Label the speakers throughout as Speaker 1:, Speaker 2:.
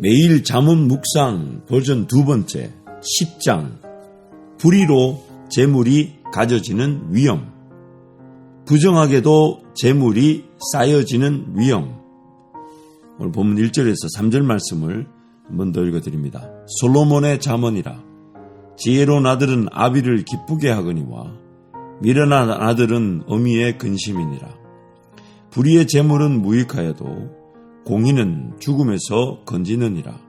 Speaker 1: 매일 잠언 묵상 버전 2번째 10장 불의로 재물이 가져지는 위험. 부정하게도 재물이 쌓여지는 위험. 오늘 본문 1절에서 3절 말씀을 한번 더 읽어드립니다. 솔로몬의 잠언이라. 지혜로운 아들은 아비를 기쁘게 하거니와 미련한 아들은 어미의 근심이니라. 불의의 재물은 무익하여도 공의는 죽음에서 건지느니라.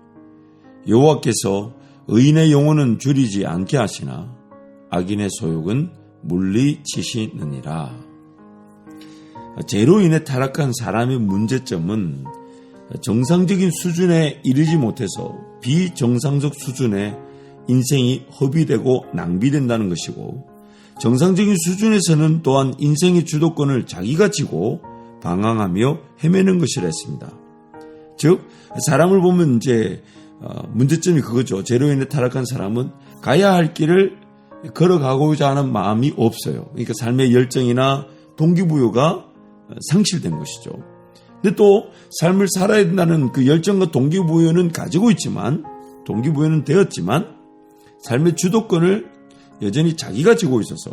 Speaker 1: 여호와께서 의인의 영혼은 줄이지 않게 하시나 악인의 소욕은 물리치시느니라. 죄로 인해 타락한 사람의 문제점은 정상적인 수준에 이르지 못해서 비정상적 수준의 인생이 허비되고 낭비된다는 것이고, 정상적인 수준에서는 또한 인생의 주도권을 자기가 쥐고 방황하며 헤매는 것이라 했습니다. 즉 사람을 보면 이제 문제점이 그거죠. 죄로 인해 타락한 사람은 가야 할 길을 걸어가고자 하는 마음이 없어요. 그러니까 삶의 열정이나 동기부여가 상실된 것이죠. 근데 또 삶을 살아야 된다는 그 열정과 동기부여는 가지고 있지만, 동기부여는 되었지만 삶의 주도권을 여전히 자기가 쥐고 있어서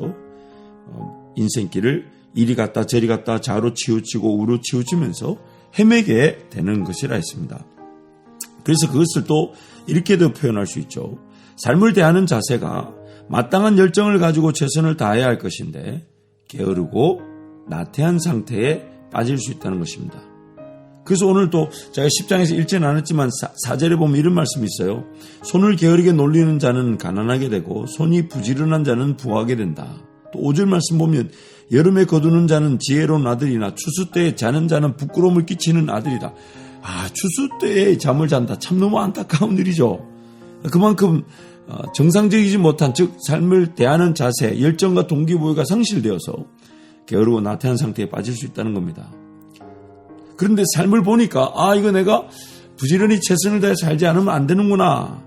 Speaker 1: 인생길을 이리 갔다 저리 갔다 좌로 치우치고 우로 치우치면서 헤매게 되는 것이라 했습니다. 그래서 그것을 또 이렇게도 표현할 수 있죠. 삶을 대하는 자세가 마땅한 열정을 가지고 최선을 다해야 할 것인데 게으르고 나태한 상태에 빠질 수 있다는 것입니다. 그래서 오늘 또 제가 10장에서 읽지는 않았지만 4절에 보면 이런 말씀이 있어요. 손을 게으르게 놀리는 자는 가난하게 되고 손이 부지런한 자는 부하게 된다. 또 5절 말씀 보면 여름에 거두는 자는 지혜로운 아들이나 추수 때에 자는 자는 부끄러움을 끼치는 아들이다. 추수 때에 잠을 잔다. 참 너무 안타까운 일이죠. 그만큼 정상적이지 못한, 즉 삶을 대하는 자세, 열정과 동기부여가 상실되어서 게으르고 나태한 상태에 빠질 수 있다는 겁니다. 그런데 삶을 보니까 이거 내가 부지런히 최선을 다해 살지 않으면 안 되는구나.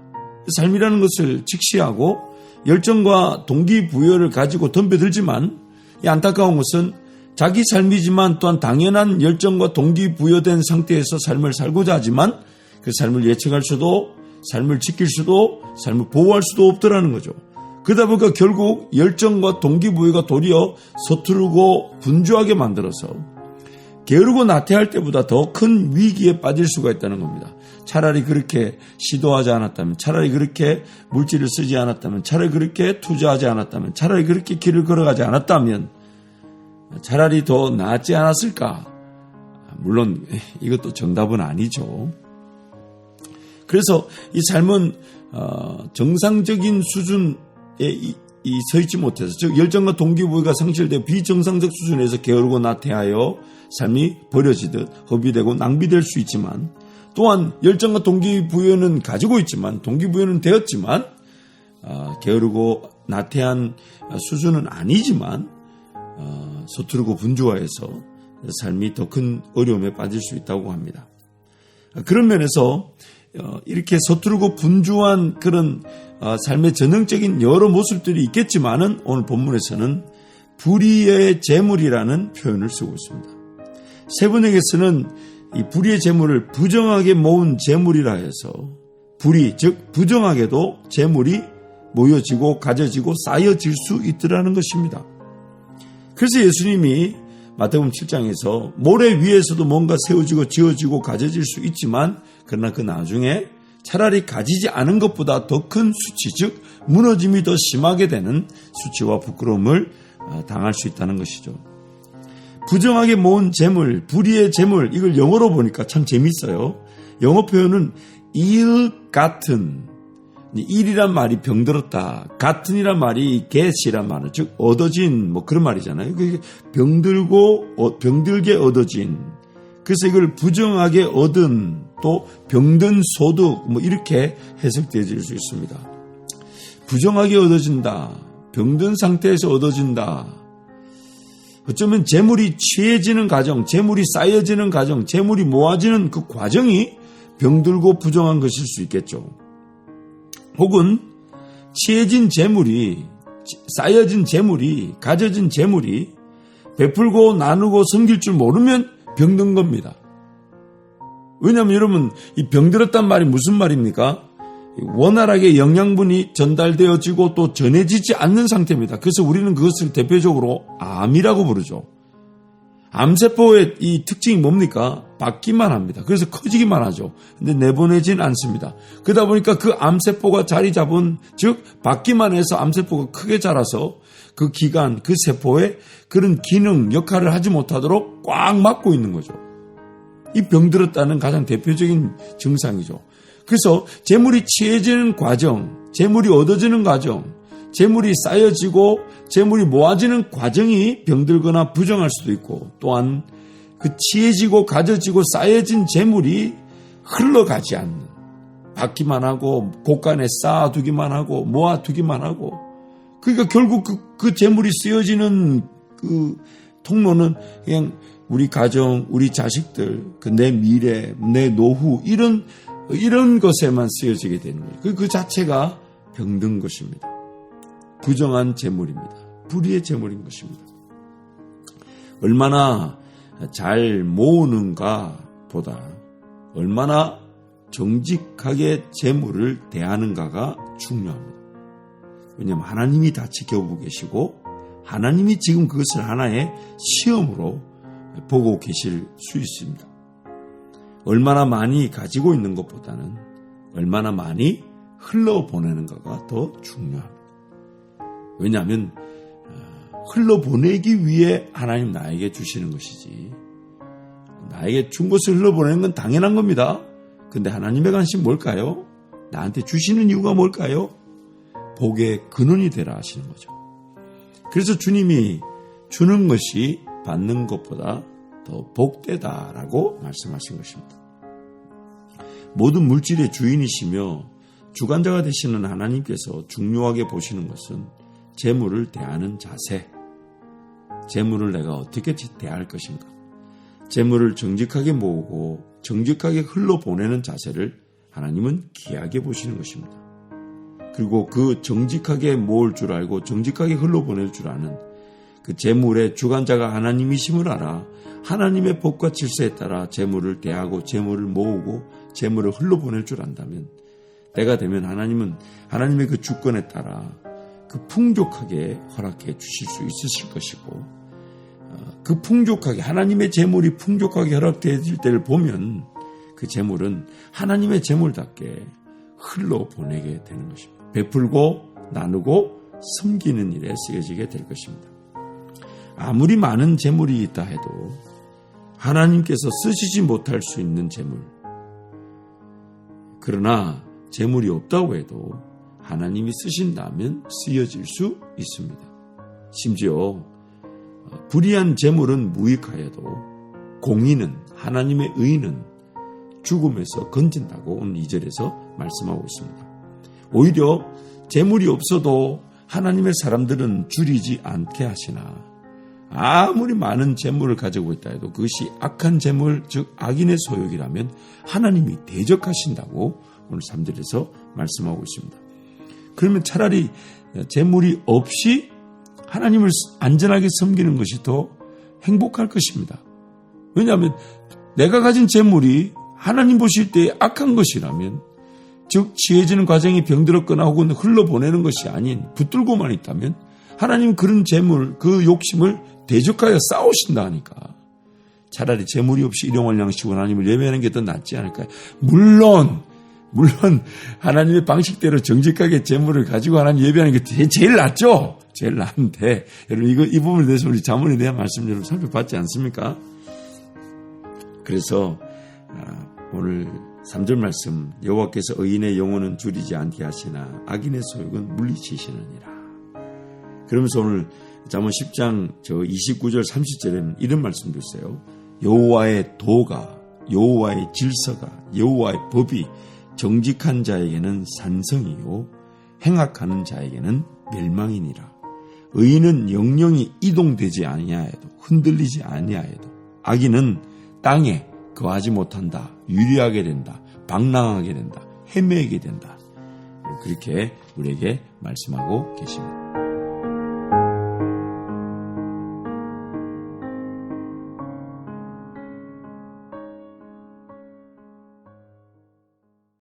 Speaker 1: 삶이라는 것을 직시하고 열정과 동기부여를 가지고 덤벼들지만, 이 안타까운 것은 자기 삶이지만 또한 당연한 열정과 동기부여된 상태에서 삶을 살고자 하지만 그 삶을 예측할 수도, 삶을 지킬 수도, 삶을 보호할 수도 없더라는 거죠. 그러다 보니까 결국 열정과 동기부여가 도리어 서투르고 분주하게 만들어서 게으르고 나태할 때보다 더 큰 위기에 빠질 수가 있다는 겁니다. 차라리 그렇게 시도하지 않았다면, 차라리 그렇게 물질을 쓰지 않았다면, 차라리 그렇게 투자하지 않았다면, 차라리 그렇게 길을 걸어가지 않았다면 차라리 더 나았지 않았을까? 물론 이것도 정답은 아니죠. 그래서 이 삶은 정상적인 수준에 서 있지 못해서, 즉 열정과 동기부여가 상실되어 비정상적 수준에서 게으르고 나태하여 삶이 버려지듯 허비되고 낭비될 수 있지만, 또한 열정과 동기부여는 가지고 있지만, 동기부여는 되었지만 게으르고 나태한 수준은 아니지만 서투르고 분주화해서 삶이 더 큰 어려움에 빠질 수 있다고 합니다. 그런 면에서 이렇게 서투르고 분주한 그런 삶의 전형적인 여러 모습들이 있겠지만은 오늘 본문에서는 불의의 재물이라는 표현을 쓰고 있습니다. 세번역에서는 이 불의의 재물을 부정하게 모은 재물이라 해서, 불의, 즉 부정하게도 재물이 모여지고 가져지고 쌓여질 수 있더라는 것입니다. 그래서 예수님이 마태복음 7장에서 모래 위에서도 뭔가 세워지고 지어지고 가져질 수 있지만, 그러나 그 나중에 차라리 가지지 않은 것보다 더 큰 수치, 즉 무너짐이 더 심하게 되는 수치와 부끄러움을 당할 수 있다는 것이죠. 부정하게 모은 재물, 불의의 재물, 이걸 영어로 보니까 참 재밌어요. 영어 표현은 일 같은, 일이란 말이 병들었다, 같은이란 말이 get이란 말은, 즉 얻어진 그런 말이잖아요. 병들게 얻어진. 그래서 이걸 부정하게 얻은, 또 병든 소득, 이렇게 해석되어질 수 있습니다. 부정하게 얻어진다, 병든 상태에서 얻어진다. 어쩌면 재물이 취해지는 과정, 재물이 쌓여지는 과정, 재물이 모아지는 그 과정이 병들고 부정한 것일 수 있겠죠. 혹은 취해진 재물이, 쌓여진 재물이, 가져진 재물이 베풀고 나누고 섬길 줄 모르면 병든 겁니다. 왜냐하면 여러분, 이 병들었단 말이 무슨 말입니까? 원활하게 영양분이 전달되어지고 또 전해지지 않는 상태입니다. 그래서 우리는 그것을 대표적으로 암이라고 부르죠. 암세포의 이 특징이 뭡니까? 받기만 합니다. 그래서 커지기만 하죠. 근데 내보내진 않습니다. 그러다 보니까 그 암세포가 자리 잡은, 즉 받기만 해서 암세포가 크게 자라서 그 기관, 그 세포의 그런 기능, 역할을 하지 못하도록 꽉 막고 있는 거죠. 이 병들었다는 가장 대표적인 증상이죠. 그래서 재물이 취해지는 과정, 재물이 얻어지는 과정, 재물이 쌓여지고 재물이 모아지는 과정이 병들거나 부정할 수도 있고, 또한 그 취해지고 가져지고 쌓여진 재물이 흘러가지 않는, 받기만 하고 곳간에 쌓아두기만 하고 모아두기만 하고, 그러니까 결국 그 재물이 쓰여지는 그 통로는 그냥 우리 가정, 우리 자식들, 내 미래, 내 노후 이런 것에만 쓰여지게 되는 거예요. 그 자체가 병든 것입니다. 부정한 재물입니다. 불의의 재물인 것입니다. 얼마나 잘 모으는가 보다 얼마나 정직하게 재물을 대하는가가 중요합니다. 왜냐하면 하나님이 다 지켜보고 계시고 하나님이 지금 그것을 하나의 시험으로 보고 계실 수 있습니다. 얼마나 많이 가지고 있는 것보다는 얼마나 많이 흘러보내는가가 더 중요합니다. 왜냐하면 흘러보내기 위해 하나님 나에게 주시는 것이지, 나에게 준 것을 흘러보내는 건 당연한 겁니다. 근데 하나님의 관심이 뭘까요? 나한테 주시는 이유가 뭘까요? 복의 근원이 되라 하시는 거죠. 그래서 주님이 주는 것이 받는 것보다 더 복되다라고 말씀하신 것입니다. 모든 물질의 주인이시며 주관자가 되시는 하나님께서 중요하게 보시는 것은 재물을 대하는 자세, 재물을 내가 어떻게 대할 것인가, 재물을 정직하게 모으고 정직하게 흘러보내는 자세를 하나님은 귀하게 보시는 것입니다. 그리고 그 정직하게 모을 줄 알고 정직하게 흘러보낼 줄 아는 그 재물의 주관자가 하나님이심을 알아 하나님의 법과 질서에 따라 재물을 대하고 재물을 모으고 재물을 흘러보낼 줄 안다면, 때가 되면 하나님은 하나님의 그 주권에 따라 그 풍족하게 허락해 주실 수 있으실 것이고, 그 풍족하게 하나님의 재물이 풍족하게 허락되어질 때를 보면 그 재물은 하나님의 재물답게 흘러보내게 되는 것입니다. 베풀고 나누고 섬기는 일에 쓰여지게 될 것입니다. 아무리 많은 재물이 있다 해도 하나님께서 쓰시지 못할 수 있는 재물, 그러나 재물이 없다고 해도 하나님이 쓰신다면 쓰여질 수 있습니다. 심지어 불의한 재물은 무익하여도 공의는, 하나님의 의는 죽음에서 건진다고 오늘 2절에서 말씀하고 있습니다. 오히려 재물이 없어도 하나님의 사람들은 줄이지 않게 하시나, 아무리 많은 재물을 가지고 있다 해도 그것이 악한 재물, 즉 악인의 소욕이라면 하나님이 대적하신다고 오늘 3절에서 말씀하고 있습니다. 그러면 차라리 재물이 없이 하나님을 안전하게 섬기는 것이 더 행복할 것입니다. 왜냐하면 내가 가진 재물이 하나님 보실 때 악한 것이라면, 즉 취해지는 과정이 병들었거나 혹은 흘러보내는 것이 아닌 붙들고만 있다면 하나님 그런 재물, 그 욕심을 대적하여 싸우신다 하니까 차라리 재물이 없이 일용할 양식으로 하나님을 예배하는 게 더 낫지 않을까요? 물론 하나님의 방식대로 정직하게 재물을 가지고 하나님 예배하는 게 제일 낫죠. 제일 나은데, 여러분 이 부분에 대해서 우리 자문에 대한 말씀 여러분 살펴봤지 않습니까? 그래서 오늘 3절 말씀, 여호와께서 의인의 영혼은 줄이지 않게 하시나 악인의 소욕은 물리치시느니라. 그러면서 오늘 잠언 10장 29절 30절에는 이런 말씀도 있어요. 여호와의 도가, 여호와의 질서가, 여호와의 법이 정직한 자에게는 산성이요 행악하는 자에게는 멸망이니라. 의인은 영영이 이동되지 아니하여도, 흔들리지 아니하여도, 악인은 땅에 거하지 못한다, 유리하게 된다, 방랑하게 된다, 헤매게 된다. 그렇게 우리에게 말씀하고 계십니다.